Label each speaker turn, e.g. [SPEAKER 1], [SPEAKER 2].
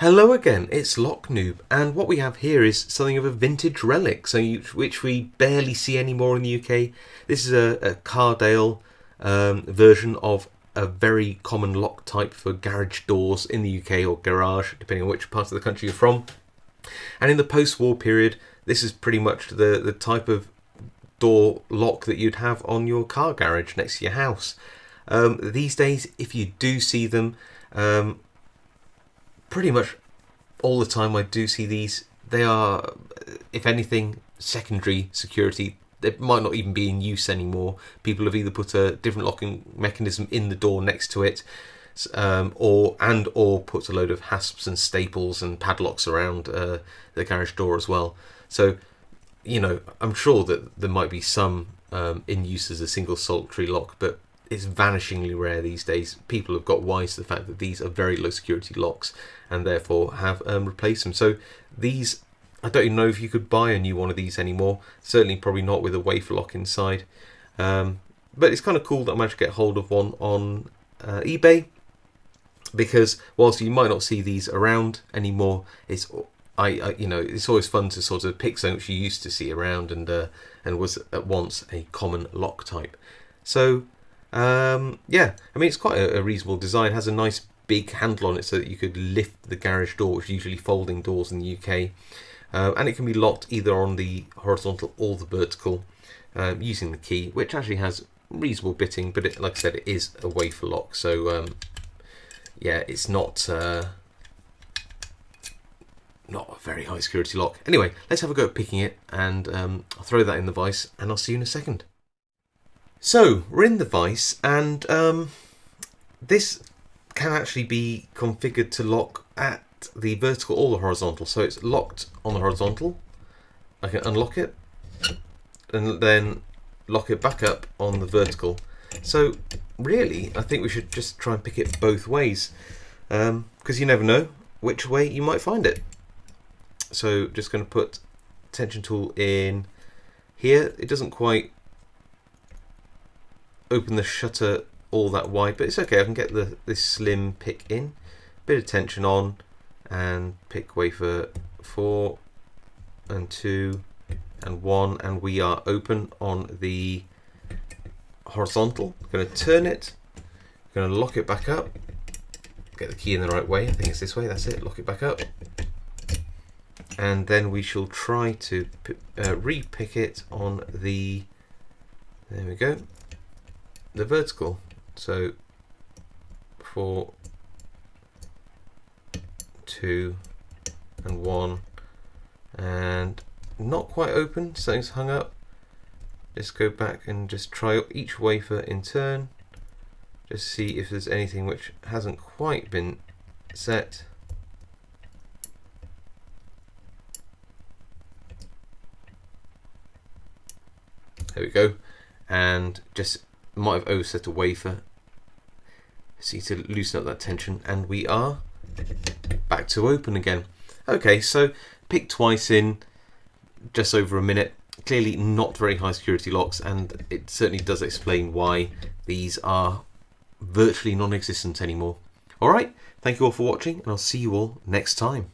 [SPEAKER 1] Hello again, it's Noob, and what we have here is something of a vintage relic, which we barely see anymore in the UK. This is a Cardale version of a very common lock type for garage doors in the UK, or garage, depending on which part of the country you're from. And in the post-war period, this is pretty much the type of door lock that you'd have on your car garage next to your house. These days, if you do see them, pretty much all the time I do see these, they are, if anything, secondary security. They might not even be in use anymore. People have either put a different locking mechanism in the door next to it, or put a load of hasps and staples and padlocks around the garage door as well. So, you know, I'm sure that there might be some in use as a single solitary lock, but it's vanishingly rare these days. People have got wise to the fact that these are very low security locks and therefore have replaced them. So these, I don't even know if you could buy a new one of these anymore. Certainly probably not with a wafer lock inside. But it's kind of cool that I managed to get hold of one on eBay, because whilst you might not see these around anymore, it's it's always fun to sort of pick something which you used to see around and was at once a common lock type. So yeah, I mean, it's quite a reasonable design. It has a nice big handle on it so that you could lift the garage door, which is usually folding doors in the UK, and it can be locked either on the horizontal or the vertical using the key, which actually has reasonable bitting, but like I said, it is a wafer lock, so yeah, it's not a very high security lock. Anyway, let's have a go at picking it, and I'll throw that in the vise and I'll see you in a second. So we're in the vise, and this can actually be configured to lock at the vertical or the horizontal. So it's locked on the horizontal. I can unlock it and then lock it back up on the vertical. So really, I think we should just try and pick it both ways, because you never know which way you might find it. So just going to put tension tool in here. It doesn't quite open the shutter all that wide, but it's okay. I can get this slim pick in, bit of tension on, and pick wafer 4 and 2 and 1, and we are open on the horizontal. I'm going to turn it, I'm going to lock it back up, get the key in the right way. I think it's this way. That's it. Lock it back up, and then we shall try to re-pick it on the, there we go, the vertical. So 4, 2 and 1, and not quite open, something's hung up. Just go back and just try each wafer in turn, just see if there's anything which hasn't quite been set. There we go, and just might have overset a wafer. See, to loosen up that tension, and we are back to open again. Okay, so pick twice in just over a minute. Clearly not very high security locks, and it certainly does explain why these are virtually non-existent anymore. Alright, thank you all for watching, and I'll see you all next time.